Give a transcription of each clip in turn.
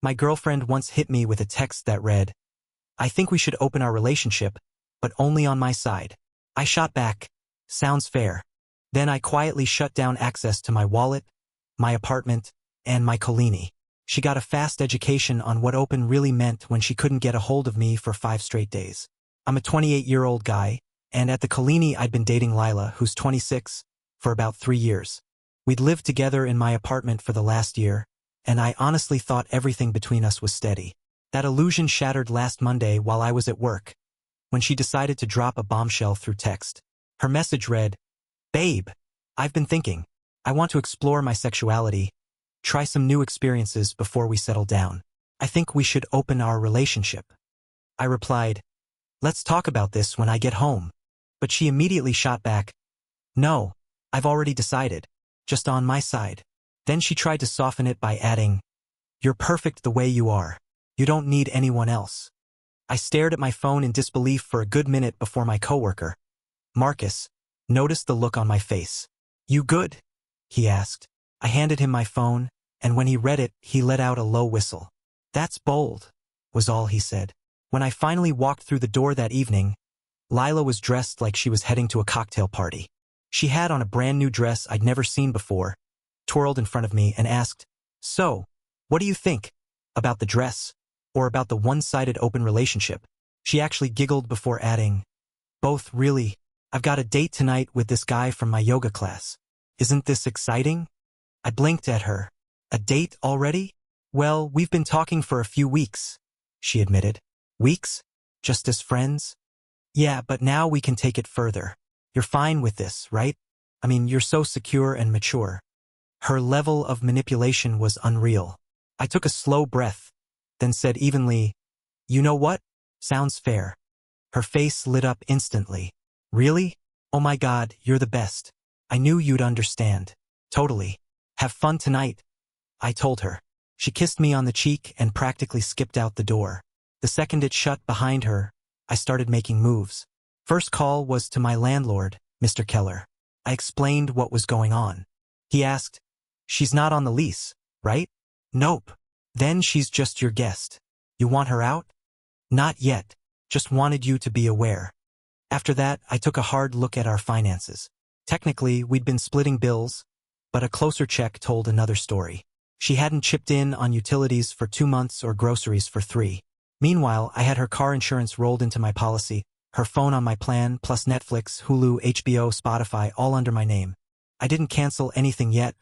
My girlfriend once hit me with a text that read, "I think we should open our relationship, but only on my side." I shot back, "Sounds fair." Then I quietly shut down access to my wallet, my apartment, and my Collini. She got a fast education on what open really meant when she couldn't get a hold of me for 5 straight days. I'm a 28-year-old guy, and at the Collini I'd been dating Lila, who's 26, for about 3 years. We'd lived together in my apartment for the last year, and I honestly thought everything between us was steady. That illusion shattered last Monday while I was at work, when she decided to drop a bombshell through text. Her message read, "Babe, I've been thinking. I want to explore my sexuality, try some new experiences before we settle down. I think we should open our relationship." I replied, "Let's talk about this when I get home." But she immediately shot back, "No, I've already decided, just on my side." Then she tried to soften it by adding, "You're perfect the way you are. You don't need anyone else." I stared at my phone in disbelief for a good minute before my coworker, Marcus, noticed the look on my face. "You good?" he asked. I handed him my phone, and when he read it, he let out a low whistle. "That's bold," was all he said. When I finally walked through the door that evening, Lila was dressed like she was heading to a cocktail party. She had on a brand new dress I'd never seen before, twirled in front of me, and asked, "So, what do you think? About the dress? Or about the one-sided open relationship?" She actually giggled before adding, "Both, really. I've got a date tonight with this guy from my yoga class. Isn't this exciting?" I blinked at her. "A date already?" "Well, we've been talking for a few weeks," she admitted. "Weeks? Just as friends?" "Yeah, but now we can take it further. You're fine with this, right? I mean, you're so secure and mature." Her level of manipulation was unreal. I took a slow breath, then said evenly, "You know what? Sounds fair." Her face lit up instantly. "Really? Oh my God, you're the best. I knew you'd understand." "Totally. Have fun tonight," I told her. She kissed me on the cheek and practically skipped out the door. The second it shut behind her, I started making moves. First call was to my landlord, Mr. Keller. I explained what was going on. He asked, "She's not on the lease, right?" "Nope." "Then she's just your guest. You want her out?" "Not yet. Just wanted you to be aware." After that, I took a hard look at our finances. Technically, we'd been splitting bills, but a closer check told another story. She hadn't chipped in on utilities for 2 months or groceries for 3. Meanwhile, I had her car insurance rolled into my policy, her phone on my plan, plus Netflix, Hulu, HBO, Spotify, all under my name. I didn't cancel anything yet,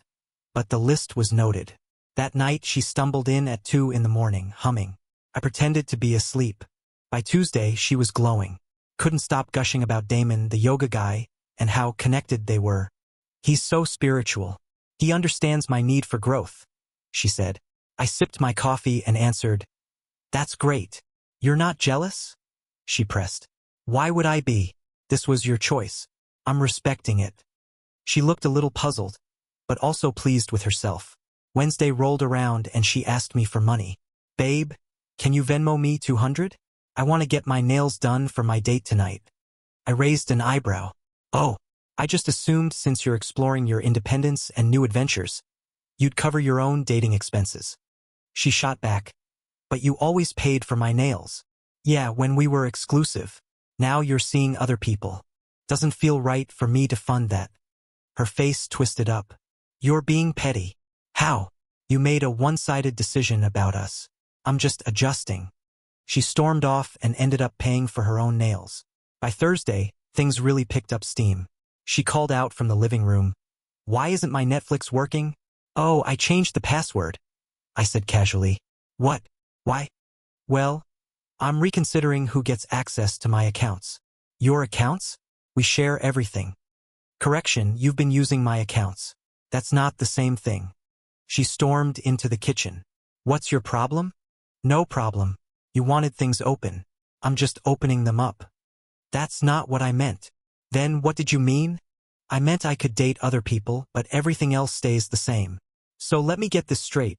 but the list was noted. That night, she stumbled in at 2 in the morning, humming. I pretended to be asleep. By Tuesday, she was glowing. Couldn't stop gushing about Damon, the yoga guy, and how connected they were. "He's so spiritual. He understands my need for growth," she said. I sipped my coffee and answered, "That's great. You're not jealous?" she pressed. "Why would I be? This was your choice. I'm respecting it." She looked a little puzzled, but also pleased with herself. Wednesday rolled around and she asked me for money. "Babe, can you Venmo me $200? I want to get my nails done for my date tonight." I raised an eyebrow. "Oh, I just assumed since you're exploring your independence and new adventures, you'd cover your own dating expenses." She shot back, "But you always paid for my nails." "Yeah, when we were exclusive. Now you're seeing other people. Doesn't feel right for me to fund that." Her face twisted up. "You're being petty." "How? You made a one-sided decision about us. I'm just adjusting." She stormed off and ended up paying for her own nails. By Thursday, things really picked up steam. She called out from the living room, "Why isn't my Netflix working?" "Oh, I changed the password," I said casually. "What? Why?" "Well, I'm reconsidering who gets access to my accounts." "Your accounts? We share everything." "Correction, you've been using my accounts. That's not the same thing." She stormed into the kitchen. "What's your problem?" "No problem. You wanted things open. I'm just opening them up." "That's not what I meant." "Then what did you mean?" "I meant I could date other people, but everything else stays the same." "So let me get this straight.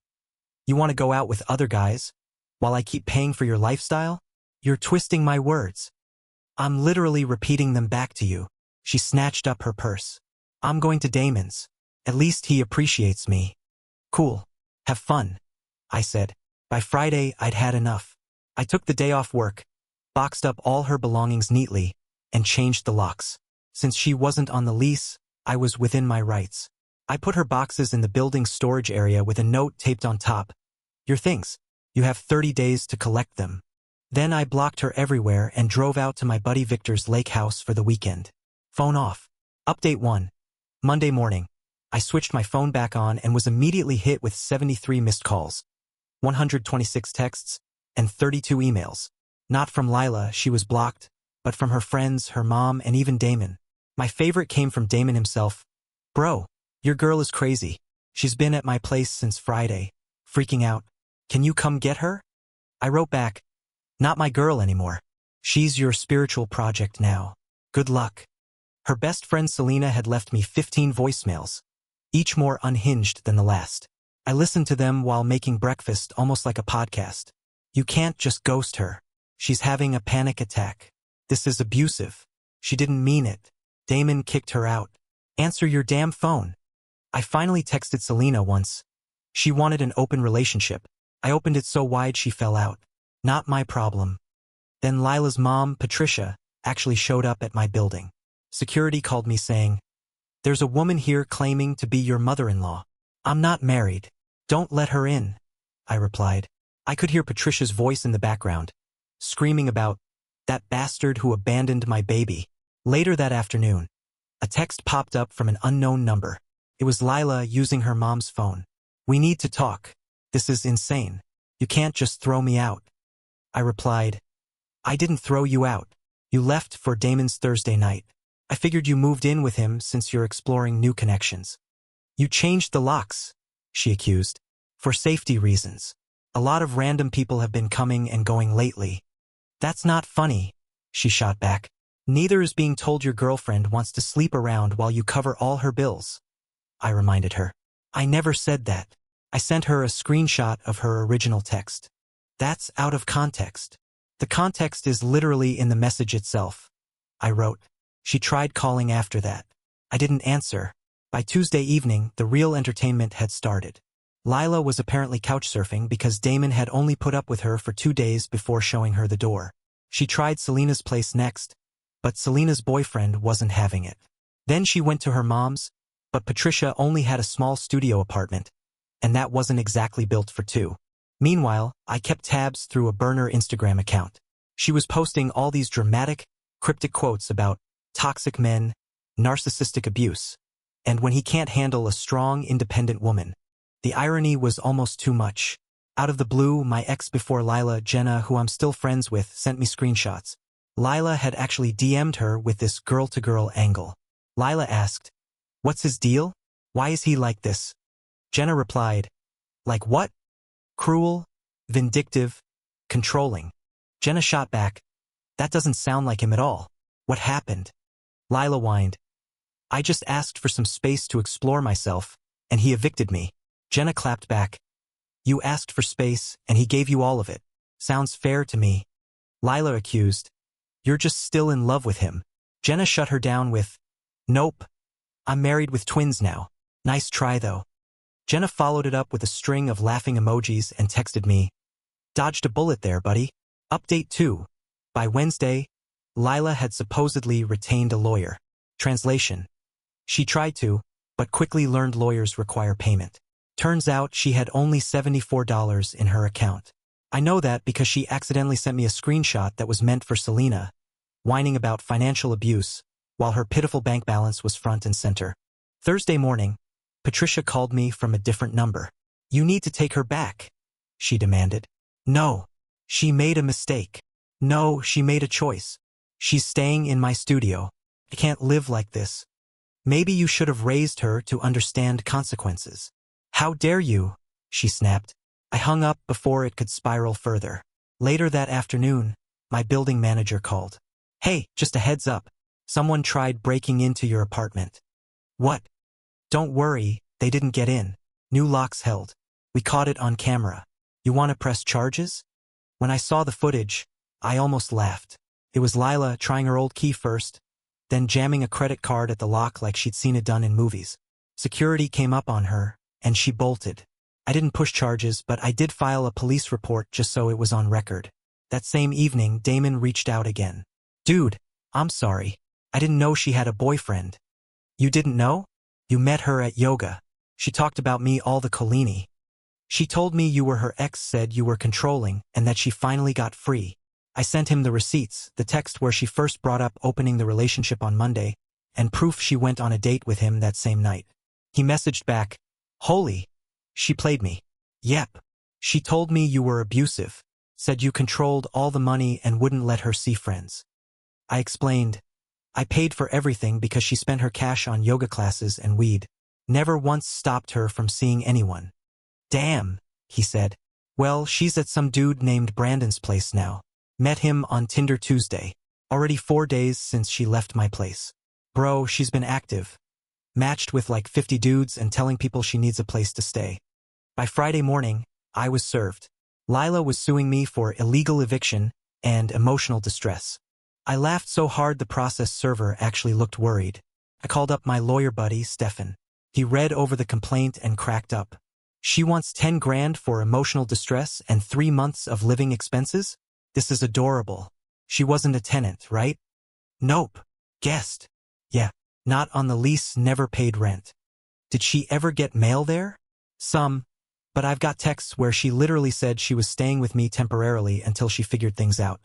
You want to go out with other guys, while I keep paying for your lifestyle?" "You're twisting my words. I'm literally repeating them back to you." She snatched up her purse. "I'm going to Damon's. At least he appreciates me." "Cool. Have fun," I said. By Friday, I'd had enough. I took the day off work, boxed up all her belongings neatly, and changed the locks. Since she wasn't on the lease, I was within my rights. I put her boxes in the building's storage area with a note taped on top. Your things. You have 30 days to collect them. Then I blocked her everywhere and drove out to my buddy Victor's lake house for the weekend. Phone off. Update 1. Monday morning. I switched my phone back on and was immediately hit with 73 missed calls, 126 texts, and 32 emails. Not from Lila, she was blocked, but from her friends, her mom, and even Damon. My favorite came from Damon himself. Bro, your girl is crazy. She's been at my place since Friday, freaking out. Can you come get her? I wrote back, not my girl anymore. She's your spiritual project now. Good luck. Her best friend Selena had left me 15 voicemails, each more unhinged than the last. I listened to them while making breakfast, almost like a podcast. You can't just ghost her. She's having a panic attack. This is abusive. She didn't mean it. Damon kicked her out. Answer your damn phone. I finally texted Selena once. She wanted an open relationship. I opened it so wide she fell out. Not my problem. Then Lila's mom, Patricia, actually showed up at my building. Security called me saying, "There's a woman here claiming to be your mother-in-law. I'm not married. Don't let her in," I replied. I could hear Patricia's voice in the background, screaming about that bastard who abandoned my baby. Later that afternoon, a text popped up from an unknown number. It was Lila using her mom's phone. "We need to talk. This is insane. You can't just throw me out." I replied, "I didn't throw you out. You left for Damon's Thursday night. I figured you moved in with him since you're exploring new connections." "You changed the locks," she accused. "For safety reasons. A lot of random people have been coming and going lately." "That's not funny," she shot back. "Neither is being told your girlfriend wants to sleep around while you cover all her bills," I reminded her. "I never said that." I sent her a screenshot of her original text. "That's out of context. The context is literally in the message itself," I wrote. She tried calling after that. I didn't answer. By Tuesday evening, the real entertainment had started. Lila was apparently couchsurfing because Damon had only put up with her for 2 days before showing her the door. She tried Selena's place next, but Selena's boyfriend wasn't having it. Then she went to her mom's, but Patricia only had a small studio apartment, and that wasn't exactly built for two. Meanwhile, I kept tabs through a burner Instagram account. She was posting all these dramatic, cryptic quotes about toxic men, narcissistic abuse, and when he can't handle a strong, independent woman. The irony was almost too much. Out of the blue, my ex before Lila, Jenna, who I'm still friends with, sent me screenshots. Lila had actually DM'd her with this girl-to-girl angle. Lila asked, "What's his deal? Why is he like this?" Jenna replied, "Like what? Cruel, vindictive, controlling." Jenna shot back, "That doesn't sound like him at all. What happened?" Lila whined, "I just asked for some space to explore myself, and he evicted me." Jenna clapped back, "You asked for space, and he gave you all of it. Sounds fair to me." Lila accused, "You're just still in love with him." Jenna shut her down with, "Nope. I'm married with twins now. Nice try though." Jenna followed it up with a string of laughing emojis and texted me, "Dodged a bullet there, buddy." Update 2. By Wednesday, Lila had supposedly retained a lawyer. Translation: she tried to, but quickly learned lawyers require payment. Turns out she had only $74 in her account. I know that because she accidentally sent me a screenshot that was meant for Selena, whining about financial abuse, while her pitiful bank balance was front and center. Thursday morning, Patricia called me from a different number. "You need to take her back," she demanded. "No, she made a mistake. No, she made a choice. She's staying in my studio. I can't live like this. Maybe you should have raised her to understand consequences." "How dare you?" she snapped. I hung up before it could spiral further. Later that afternoon, my building manager called. "Hey, just a heads up. Someone tried breaking into your apartment." "What?" "Don't worry, they didn't get in. New locks held. We caught it on camera. You want to press charges?" When I saw the footage, I almost laughed. It was Lila trying her old key first, then jamming a credit card at the lock like she'd seen it done in movies. Security came up on her, and she bolted. I didn't push charges, but I did file a police report just so it was on record. That same evening, Damon reached out again. Dude, I'm sorry. I didn't know she had a boyfriend. You didn't know? You met her at yoga. She talked about me all the Colini. She told me you were her ex, said you were controlling, and that she finally got free. I sent him the receipts, the text where she first brought up opening the relationship on Monday, and proof she went on a date with him that same night. He messaged back, "Holy, she played me." Yep. She told me you were abusive, said you controlled all the money and wouldn't let her see friends. I explained, I paid for everything because she spent her cash on yoga classes and weed. Never once stopped her from seeing anyone. Damn, he said. Well, she's at some dude named Brandon's place now. Met him on Tinder Tuesday. Already 4 days since she left my place. Bro, she's been active. Matched with like 50 dudes and telling people she needs a place to stay. By Friday morning, I was served. Lila was suing me for illegal eviction and emotional distress. I laughed so hard the process server actually looked worried. I called up my lawyer buddy, Stefan. He read over the complaint and cracked up. She wants 10 grand for emotional distress and 3 months of living expenses? This is adorable. She wasn't a tenant, right? Nope. Guest. Yeah. Not on the lease, never paid rent. Did she ever get mail there? Some. But I've got texts where she literally said she was staying with me temporarily until she figured things out.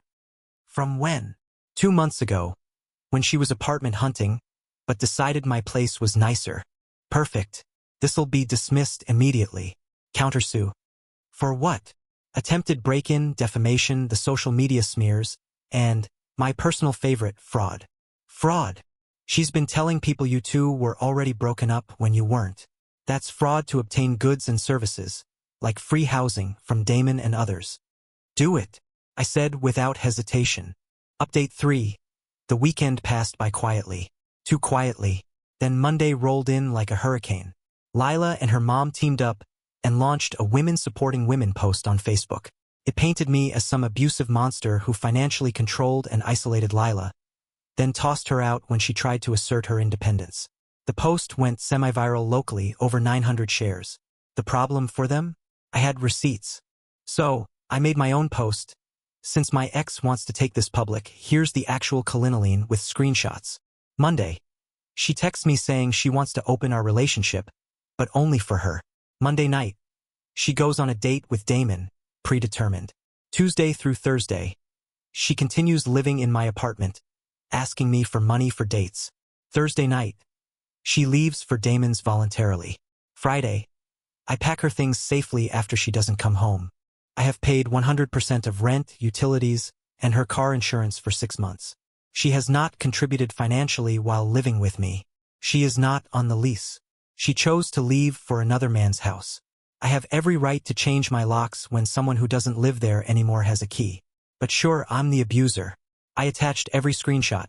From when? 2 months ago. When she was apartment hunting, but decided my place was nicer. Perfect. This'll be dismissed immediately. Countersue. For what? Attempted break-in, defamation, the social media smears, and, my personal favorite, fraud. Fraud. She's been telling people you two were already broken up when you weren't. That's fraud to obtain goods and services, like free housing from Damon and others. Do it, I said without hesitation. Update 3. The weekend passed by quietly. Too quietly. Then Monday rolled in like a hurricane. Lila and her mom teamed up and launched a Women Supporting Women post on Facebook. It painted me as some abusive monster who financially controlled and isolated Lila, then tossed her out when she tried to assert her independence. The post went semi-viral locally, over 900 shares. The problem for them? I had receipts. So, I made my own post. Since my ex wants to take this public, here's the actual colinoline with screenshots. Monday. She texts me saying she wants to open our relationship, but only for her. Monday night. She goes on a date with Damon, predetermined. Tuesday through Thursday. She continues living in my apartment, asking me for money for dates. Thursday night. She leaves for Damon's voluntarily. Friday. I pack her things safely after she doesn't come home. I have paid 100% of rent, utilities, and her car insurance for 6 months. She has not contributed financially while living with me. She is not on the lease. She chose to leave for another man's house. I have every right to change my locks when someone who doesn't live there anymore has a key. But sure, I'm the abuser. I attached every screenshot.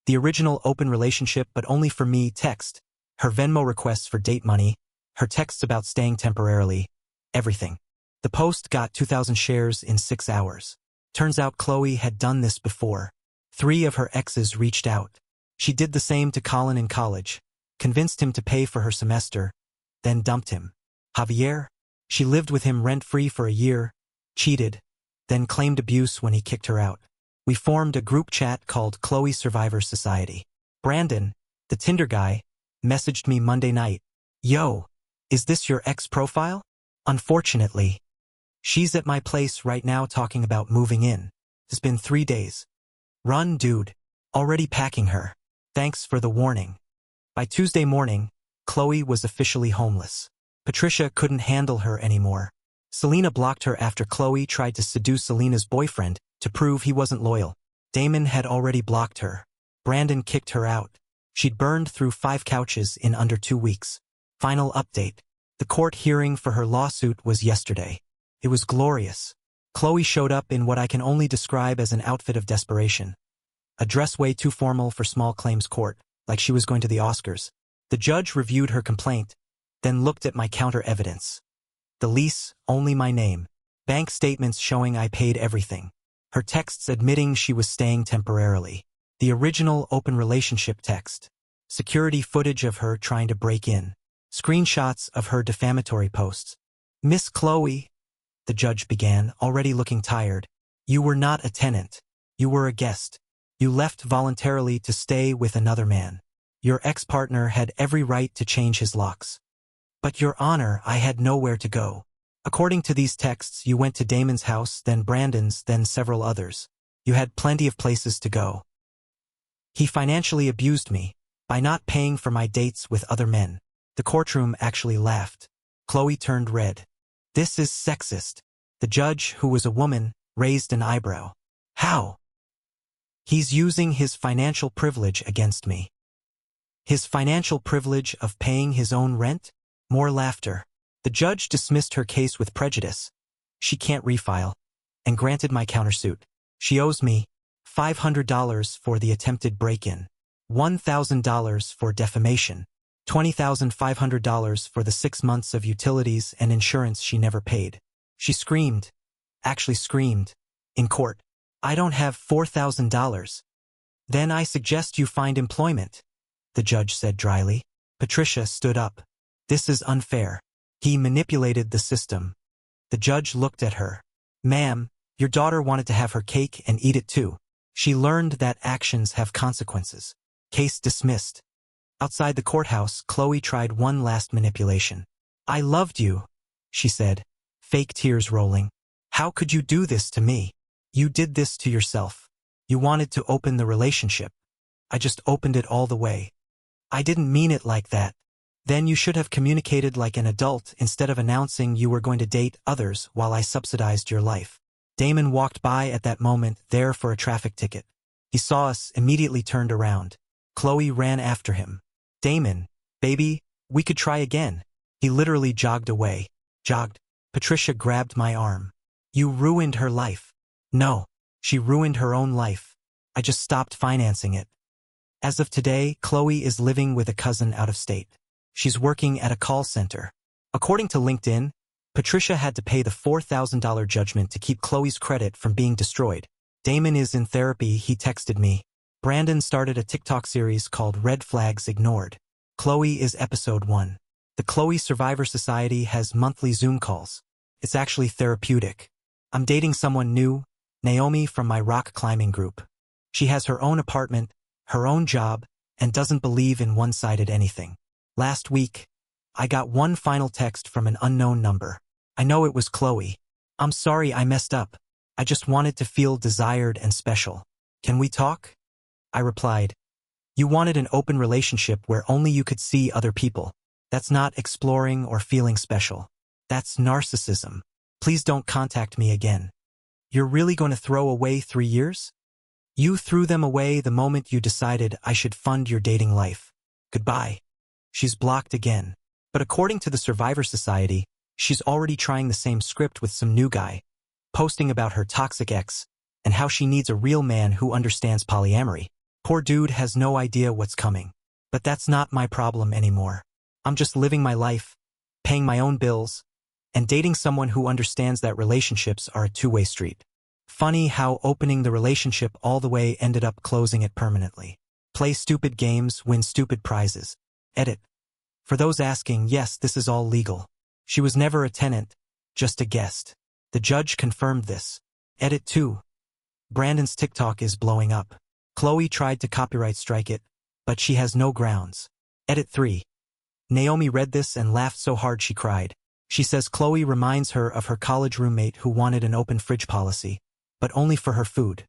The original open relationship but only for me text, her Venmo requests for date money, her texts about staying temporarily, everything. The post got 2,000 shares in 6 hours. Turns out Chloe had done this before. 3 of her exes reached out. She did the same to Colin in college, convinced him to pay for her semester, then dumped him. Javier? She lived with him rent-free for a year, cheated, then claimed abuse when he kicked her out. We formed a group chat called Chloe Survivor Society. Brandon, the Tinder guy, messaged me Monday night. Yo, is this your ex profile? Unfortunately. She's at my place right now talking about moving in. It's been 3 days. Run, dude. Already packing her. Thanks for the warning. By Tuesday morning, Chloe was officially homeless. Patricia couldn't handle her anymore. Selena blocked her after Chloe tried to seduce Selena's boyfriend to prove he wasn't loyal. Damon had already blocked her. Brandon kicked her out. She'd burned through 5 couches in under 2 weeks. Final update. The court hearing for her lawsuit was yesterday. It was glorious. Chloe showed up in what I can only describe as an outfit of desperation. A dress way too formal for small claims court, like she was going to the Oscars. The judge reviewed her complaint, then looked at my counter evidence. The lease, only my name. Bank statements showing I paid everything. Her texts admitting she was staying temporarily. The original open relationship text. Security footage of her trying to break in. Screenshots of her defamatory posts. Miss Chloe, the judge began, already looking tired. You were not a tenant. You were a guest. You left voluntarily to stay with another man. Your ex-partner had every right to change his locks. But Your Honor, I had nowhere to go. According to these texts, you went to Damon's house, then Brandon's, then several others. You had plenty of places to go. He financially abused me by not paying for my dates with other men. The courtroom actually laughed. Chloe turned red. This is sexist. The judge, who was a woman, raised an eyebrow. How? He's using his financial privilege against me. His financial privilege of paying his own rent? More laughter. The judge dismissed her case with prejudice. She can't refile, and granted my countersuit. She owes me $500 for the attempted break-in, $1,000 for defamation, $20,500 for the 6 months of utilities and insurance she never paid. She screamed, in court. I don't have $4,000. Then I suggest you find employment, the judge said dryly. Patricia stood up. This is unfair. He manipulated the system. The judge looked at her. Ma'am, your daughter wanted to have her cake and eat it too. She learned that actions have consequences. Case dismissed. Outside the courthouse, Chloe tried one last manipulation. I loved you, she said, fake tears rolling. How could you do this to me? You did this to yourself. You wanted to open the relationship. I just opened it all the way. I didn't mean it like that. Then you should have communicated like an adult instead of announcing you were going to date others while I subsidized your life. Damon walked by at that moment, there for a traffic ticket. He saw us, immediately turned around. Chloe ran after him. Damon, baby, we could try again. He literally jogged away. Patricia grabbed my arm. You ruined her life. No, she ruined her own life. I just stopped financing it. As of today, Chloe is living with a cousin out of state. She's working at a call center. According to LinkedIn, Patricia had to pay the $4,000 judgment to keep Chloe's credit from being destroyed. Damon is in therapy, he texted me. Brandon started a TikTok series called Red Flags Ignored. Chloe is episode 1. The Chloe Survivor Society has monthly Zoom calls. It's actually therapeutic. I'm dating someone new, Naomi from my rock climbing group. She has her own apartment, her own job, and doesn't believe in one-sided anything. Last week, I got one final text from an unknown number. I know it was Chloe. I'm sorry I messed up. I just wanted to feel desired and special. Can we talk? I replied. You wanted an open relationship where only you could see other people. That's not exploring or feeling special. That's narcissism. Please don't contact me again. You're really going to throw away 3 years? You threw them away the moment you decided I should fund your dating life. Goodbye. She's blocked again. But according to the Survivor Society, she's already trying the same script with some new guy, posting about her toxic ex and how she needs a real man who understands polyamory. Poor dude has no idea what's coming. But that's not my problem anymore. I'm just living my life, paying my own bills, and dating someone who understands that relationships are a two-way street. Funny how opening the relationship all the way ended up closing it permanently. Play stupid games, win stupid prizes. Edit. For those asking, yes, this is all legal. She was never a tenant, just a guest. The judge confirmed this. Edit 2. Brandon's TikTok is blowing up. Chloe tried to copyright strike it, but she has no grounds. Edit 3. Naomi read this and laughed so hard she cried. She says Chloe reminds her of her college roommate who wanted an open fridge policy, but only for her food.